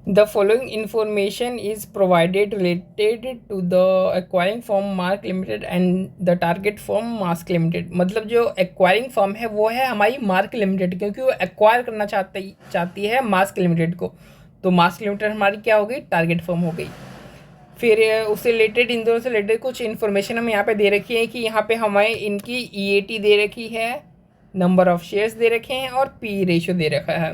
The following information is provided related to the acquiring firm Mark Limited and the target firm Mask Limited। मतलब जो acquiring firm है वो है हमारी mark limited, क्योंकि वो एक्वायर करना चाहती है मास्क लिमिटेड को। तो मास्क लिमिटेड हमारी क्या हो गई, टारगेट फर्म हो गई। फिर उससे रिलेटेड, इन दोनों से रिलेटेड कुछ इन्फॉर्मेशन हमें यहाँ पे दे रखी है कि यहाँ पे हमें इनकी EAT दे रखी है, नंबर ऑफ शेयर्स दे रखे हैं और PE रेशियो दे रखा है।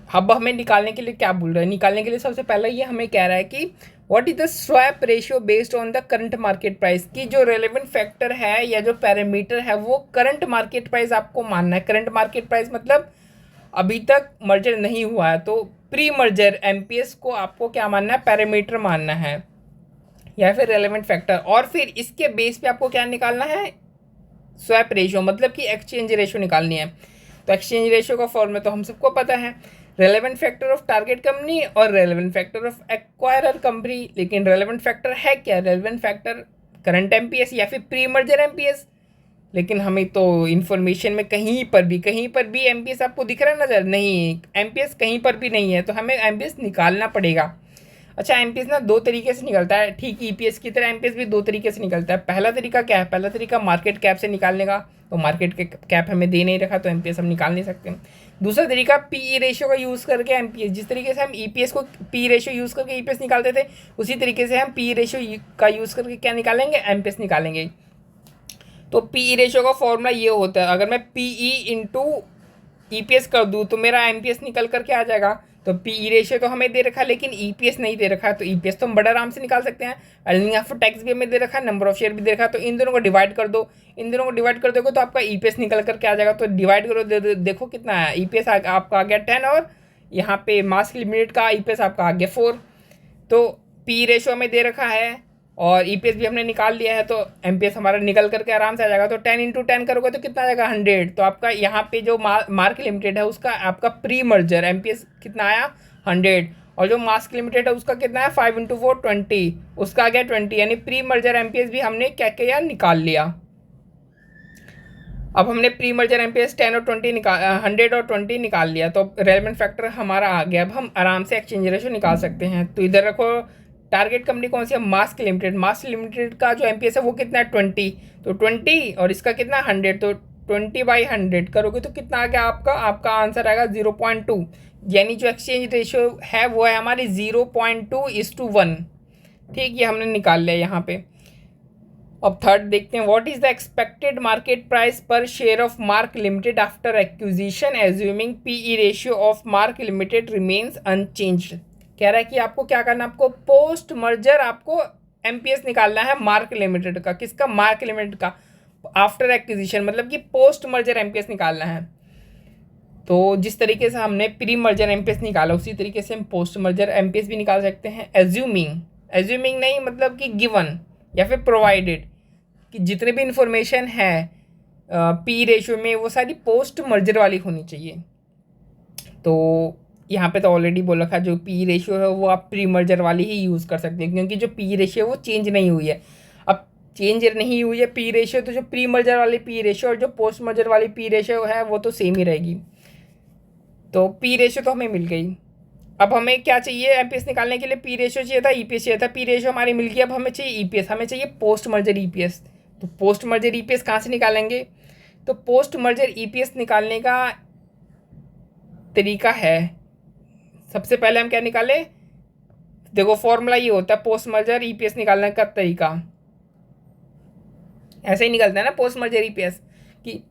अब हमें निकालने के लिए क्या बोल रहा है, निकालने के लिए सबसे पहले ये हमें कह रहा है कि what is the swap ratio based on the current market price, की जो रेलेवेंट फैक्टर है या जो पैरामीटर है वो करंट मार्केट प्राइस आपको मानना है। करंट मार्केट प्राइस मतलब अभी तक मर्जर नहीं हुआ है, तो प्री मर्जर MPS को आपको क्या मानना है, पैरामीटर मानना है या फिर रेलेवेंट फैक्टर। और फिर इसके बेस पे आपको क्या निकालना है, स्वैप रेशियो, मतलब कि एक्सचेंज रेशियो निकालनी है। तो एक्सचेंज रेशियो का फॉर्मूला तो हम सबको पता है, relevant factor of target company और relevant factor of acquirer company. लेकिन रेलेवेंट फैक्टर है क्या, रेलेवेंट फैक्टर करंट MPS या फिर प्री मर्जर MPS। लेकिन हमें तो इन्फॉर्मेशन में कहीं पर भी MPS आपको दिख रहा है नज़र, नहीं MPS कहीं पर भी नहीं है, तो हमें MPS निकालना पड़ेगा। अच्छा, MPS ना दो तरीके से निकलता है, ठीक EPS की तरह MPS भी दो तरीके से निकलता है। पहला तरीका क्या है, पहला तरीका मार्केट कैप से निकालने का, तो मार्केट के कैप हमें दे नहीं रखा तो MPS हम निकाल नहीं सकते। दूसरा तरीका PE रेशियो का यूज़ करके MPS, जिस तरीके से हम EPS को PE रेशियो यूज़ करके EPS निकालते थे, उसी तरीके से हम PE रेशियो का यूज़ करके क्या निकालेंगे, MPS निकालेंगे। तो PE रेशियो का फॉर्मूला ये होता है, अगर मैं PE इंटू EPS कर दूँ तो मेरा MPS निकल करके आ जाएगा। तो PE रेशियो तो हमें दे रखा है लेकिन EPS नहीं दे रखा है, तो EPS तो हम बड़ा आराम से निकाल सकते हैं। अर्निंग आफ्टर टैक्स भी हमें दे रखा है, नंबर ऑफ शेयर भी दे रखा है, तो इन दोनों को डिवाइड कर दो। इन दोनों को डिवाइड कर दोगे तो आपका EPS निकल करके आ जाएगा। तो डिवाइड करो, देखो कितना है, EPS आपका आ गया 10 और यहाँ पे मास्क लिमिटेड का EPS आपका आ गया 4। तो PE रेशियो हमें दे रखा है और EPS भी हमने निकाल लिया है, तो MPS हमारा निकल करके आराम से आ जाएगा। तो 10 इंटू 10 करोगे तो कितना आ जाएगा, 100। तो आपका यहाँ पे जो मार्क लिमिटेड है उसका आपका प्री मर्जर MPS कितना आया, 100। और जो मास्क लिमिटेड है उसका कितना है, 5 इंटू 4 20, उसका आ गया 20। यानी प्री मर्जर MPS भी हमने क्या किया, निकाल लिया। अब हमने प्री मर्जर MPS 10 और 20 निकाल 100 और 20 निकाल लिया, तो रेलेवेंट फैक्टर हमारा आ गया। अब हम आराम से एक्सचेंज रेशियो निकाल सकते हैं। तो इधर रखो, टारगेट कंपनी कौन सी है, मास्क लिमिटेड। मास्क लिमिटेड का जो MPS है वो कितना है, 20। तो 20 और इसका कितना 100, तो 20/100 करोगे तो कितना आ गया आपका आंसर आएगा 0.2। यानी जो एक्सचेंज रेशियो है वो है हमारी 0.2:1। ठीक, ये हमने निकाल लिया यहाँ पे। अब थर्ड देखते हैं, what is the expected market price per share of Mark limited after acquisition assuming PE ratio of Mark limited remains unchanged. कह रहा है कि आपको क्या करना है, आपको पोस्ट मर्जर आपको MPS निकालना है मार्क लिमिटेड का। किसका, मार्क लिमिटेड का, आफ्टर एक्विजिशन, मतलब कि पोस्ट मर्जर MPS निकालना है। तो जिस तरीके से हमने प्री मर्जर MPS निकाला उसी तरीके से हम पोस्ट मर्जर MPS भी निकाल सकते हैं। एज्यूमिंग नहीं, मतलब कि गिवन या फिर प्रोवाइडेड, कि जितने भी इंफॉर्मेशन है PE रेशियो में वो सारी पोस्ट मर्जर वाली होनी चाहिए। तो यहाँ पे तो ऑलरेडी बोल रखा है, जो PE रेशियो है वो आप प्री मर्जर वाली ही यूज़ कर सकते हैं, क्योंकि जो PE रेशियो है वो चेंज नहीं हुई है। अब चेंज नहीं हुई है PE रेशियो, तो जो प्री मर्जर वाली PE रेशियो और जो पोस्ट मर्जर वाली PE रेशियो है वो तो सेम ही रहेगी। तो PE रेशियो तो हमें मिल गई। अब हमें क्या चाहिए, MPS निकालने के लिए PE रेशियो चाहिए था, EPS चाहिए था। PE रेशियो हमारी मिल गई, अब हमें चाहिए EPS, हमें चाहिए पोस्ट मर्जर EPS। तो पोस्ट मर्जर EPS कहाँ से निकालेंगे, तो पोस्ट मर्जर EPS निकालने का तरीका है, सबसे पहले हम क्या निकालें, देखो फॉर्मूला ये होता है पोस्ट मर्जर EPS निकालने का तरीका। ऐसे ही निकलता है ना पोस्ट मर्जर EPS, कि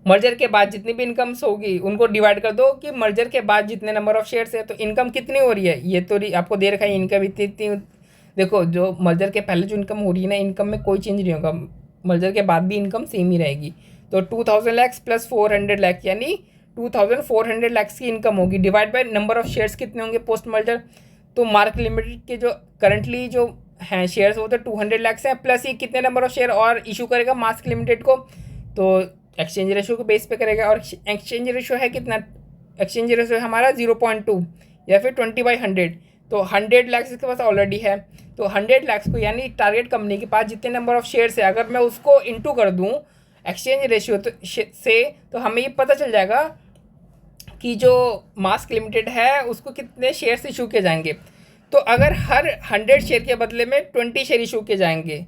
मर्जर के बाद जितनी भी इनकम्स होगी उनको डिवाइड कर दो कि मर्जर के बाद जितने नंबर ऑफ शेयर्स है, तो इनकम कितनी हो रही है, ये तो आपको दे रखा है इनकम इतनी इतनी। देखो जो मर्जर के पहले जो इनकम हो रही है ना, इनकम में कोई चेंज नहीं होगा, मर्जर के बाद भी इनकम सेम ही रहेगी। तो 2000 लाख प्लस 400 लाख यानी 2400 लाख की इनकम होगी, divide by number of shares कितने होंगे पोस्ट मर्जर। तो मार्क लिमिटेड के जो करंटली जो हैं शेयर्स वो तो 200 लाख हैं, प्लस ये कितने नंबर ऑफ शेयर और इशू करेगा मास्क लिमिटेड को, तो एक्सचेंज रेशियो के बेस पे करेगा। और एक्सचेंज रेशियो है कितना, एक्सचेंज रेशियो है हमारा 0.2 या फिर 20/100। तो 100 लाख इसके पास ऑलरेडी है, तो 100 लाख को यानी टारगेट कंपनी के पास जितने नंबर ऑफ शेयर्स है अगर मैं उसको इंटू कर दूँ एक्सचेंज रेशियो से, तो हमें ये पता चल जाएगा कि जो मास्क लिमिटेड है उसको कितने शेयर्स इशू किए जाएंगे। तो अगर हर 100 शेयर के बदले में 20 शेयर इशू किए जाएंगे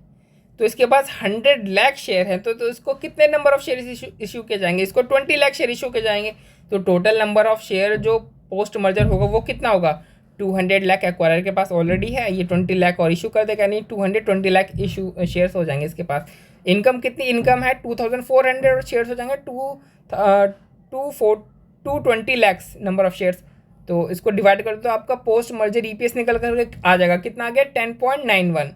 तो इसके पास 100 लाख शेयर हैं, तो इसको कितने नंबर ऑफ शेयर इशू किए जाएंगे, इसको 20 लाख शेयर इशू किए जाएंगे। तो टोटल नंबर ऑफ शेयर जो पोस्ट मर्जर होगा वो कितना होगा, 200 लाख एक्वायरर के पास ऑलरेडी है, ये 20 लाख और इशू कर देगा, यानी 220 लाख इशू शेयर्स हो जाएंगे इसके पास। इनकम कितनी इनकम है 2400 और शेयर्स हो जाएंगे 220 लैक्स नंबर ऑफ शेयर्स। तो इसको डिवाइड कर दो तो आपका पोस्ट मर्जर ईपीएस निकल कर आ जाएगा, कितना आ गया 10.91।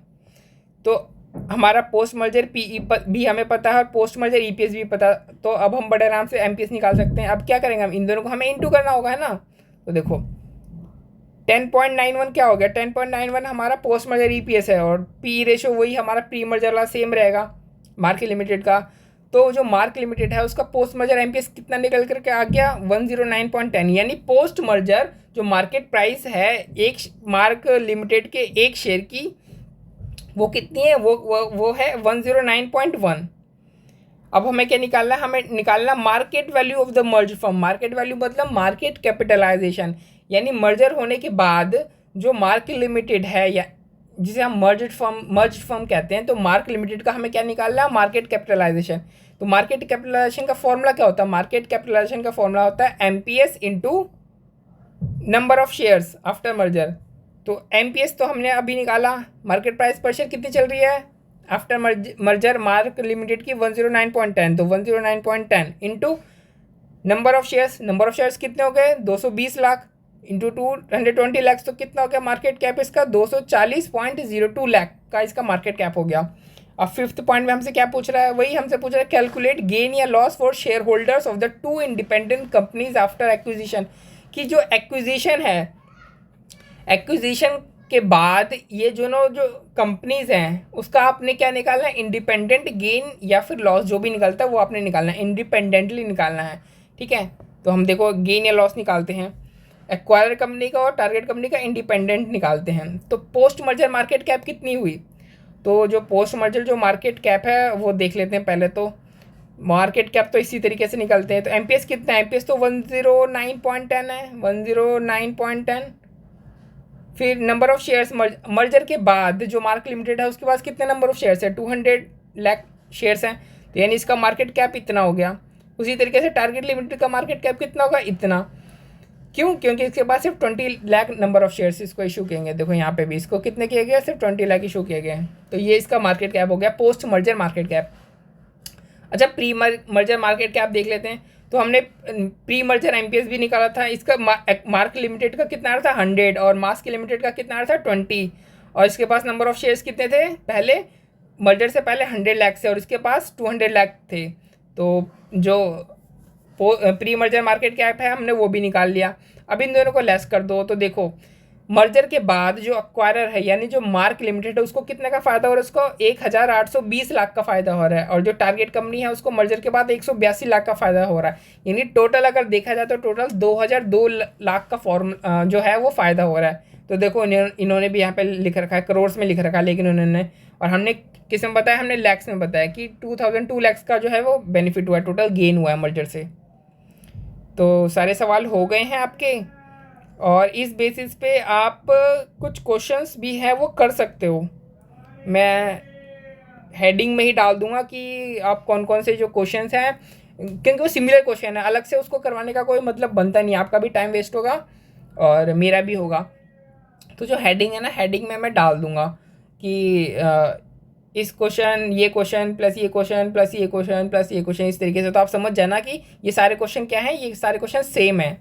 तो हमारा पोस्ट मर्जर पीई भी हमें पता है और पोस्ट मर्जर ईपीएस भी पता, तो अब हम बड़े आराम से एमपीएस निकाल सकते हैं। अब क्या करेंगे हम, इन दोनों को हमें इंटू करना होगा, है ना। तो देखो 10.91 क्या हो गया, 10.91 हमारा पोस्ट मर्जर ईपीएस है और पी रेशो वही हमारा प्री मर्जर वाला सेम रहेगा मार्क लिमिटेड का। तो जो मार्क लिमिटेड है उसका पोस्ट मर्जर एमपीएस कितना निकल करके आ गया 109.10, यानी पोस्ट मर्जर जो मार्केट प्राइस है एक मार्क लिमिटेड के एक शेयर की वो कितनी है, वो है 109.1। अब हमें क्या निकालना है, हमें निकालना market value of the merge firm. Market value मतलब मार्केट कैपिटलाइजेशन, यानी मर्जर होने के बाद जो मार्क लिमिटेड है या जिसे हम मर्ज फर्म कहते हैं, तो मार्क लिमिटेड का हमें क्या निकालना है, मार्केट कैपिटलाइजेशन। तो मार्केट कैपिटलाइजेशन का फॉर्मूला क्या होता है, मार्केट कैपिटलाइजेशन का फॉर्मूला होता है MPS into number of shares after merger. तो एमपीएस तो हमने अभी निकाला, मार्केट प्राइस पर शेयर कितनी चल रही है आफ्टर मर्जर मार्क लिमिटेड की 109.10, तो 109.10 into number of shares, number of shares कितने हो गए 220 लाख इंटू 220 लाख, तो कितना हो गया मार्केट कैप इसका 240.02 लाख का इसका मार्केट कैप हो गया। अब फिफ्थ पॉइंट में हमसे क्या पूछ रहा है, वही हमसे पूछ रहा है कैलकुलेट गेन या loss for share holders of the two independent companies after acquisition, कि जो एक्विजिशन है, एक्विजिशन के बाद ये जो कंपनीज हैं उसका आपने क्या निकालना है, इंडिपेंडेंट गेन या फिर लॉस जो भी निकलता है वो आपने निकालना है, इंडिपेंडेंटली निकालना है, ठीक है। तो हम देखो गेन या लॉस निकालते हैं, एक्वायर कंपनी का और टारगेट कंपनी का इंडिपेंडेंट निकालते हैं। तो पोस्ट मर्जर मार्केट कैप कितनी हुई, तो जो पोस्ट मर्जर जो मार्केट कैप है वो देख लेते हैं पहले। तो मार्केट कैप तो इसी तरीके से निकलते हैं। तो एमपीएस कितना है, एमपीएस तो 109.10 है, 109.10। फिर नंबर ऑफ शेयर्स मर्जर के बाद जो मार्क लिमिटेड है उसके पास कितने नंबर ऑफ शेयर्स है, 200 लाख शेयर्स हैं, तो यानी इसका मार्केट कैप इतना हो गया। उसी तरीके से टारगेट लिमिटेड का मार्केट कैप कितना होगा, इतना। क्यों, क्योंकि इसके पास सिर्फ 20 लाख नंबर ऑफ शेयर्स इसको इशू किए, देखो यहाँ पे भी इसको कितने किए गए, सिर्फ 20 लाख इशू किए गए। तो ये इसका मार्केट कैप हो गया पोस्ट मर्जर मार्केट कैप। अच्छा प्री मर्जर मार्केट कैप देख लेते हैं। तो हमने प्री मर्जर एमपीएस भी निकाला था, इसका मार्क लिमिटेड का कितना आ रहा था 100 और मास्क लिमिटेड का कितना आ रहा था 20, और इसके पास नंबर ऑफ शेयर्स कितने थे, पहले मर्जर से पहले 100 लाख से और इसके पास 200 लाख थे। तो जो प्री मर्जर मार्केट कैप है हमने वो भी निकाल लिया। अब इन दोनों को लेस कर दो, तो देखो मर्जर के बाद जो एक्वायरर है यानी जो मार्क लिमिटेड है उसको कितने का फ़ायदा हो रहा है, उसको 1820 लाख का फ़ायदा हो रहा है, और जो टारगेट कंपनी है उसको मर्जर के बाद 182 लाख का फ़ायदा हो रहा है। यानी टोटल अगर देखा जाए तो टोटल 2002 लाख का फॉर्म जो है वो फ़ायदा हो रहा है। तो देखो इन्होंने भी यहाँ पे लिख रखा है, करोड़ में लिख रखा है, लेकिन उन्होंने और हमने किस में बताया, हमने लैक्स में बताया कि 2002 लैक्स का जो है वो बेनिफिट हुआ है, टोटल गेन हुआ है मर्जर से। तो सारे सवाल हो गए हैं आपके, और इस बेसिस पे आप कुछ क्वेश्चंस भी हैं वो कर सकते हो। मैं हेडिंग में ही डाल दूंगा कि आप कौन कौन से जो क्वेश्चंस हैं, क्योंकि वो सिमिलर क्वेश्चन है, अलग से उसको करवाने का कोई मतलब बनता नहीं, आपका भी टाइम वेस्ट होगा और मेरा भी होगा। तो जो हेडिंग है ना, हेडिंग में मैं डाल दूंगा कि इस क्वेश्चन, ये क्वेश्चन प्लस ये क्वेश्चन प्लस ये क्वेश्चन प्लस ये क्वेश्चन, इस तरीके से। तो आप समझ जाना कि ये सारे क्वेश्चन क्या हैं, ये सारे क्वेश्चन सेम है।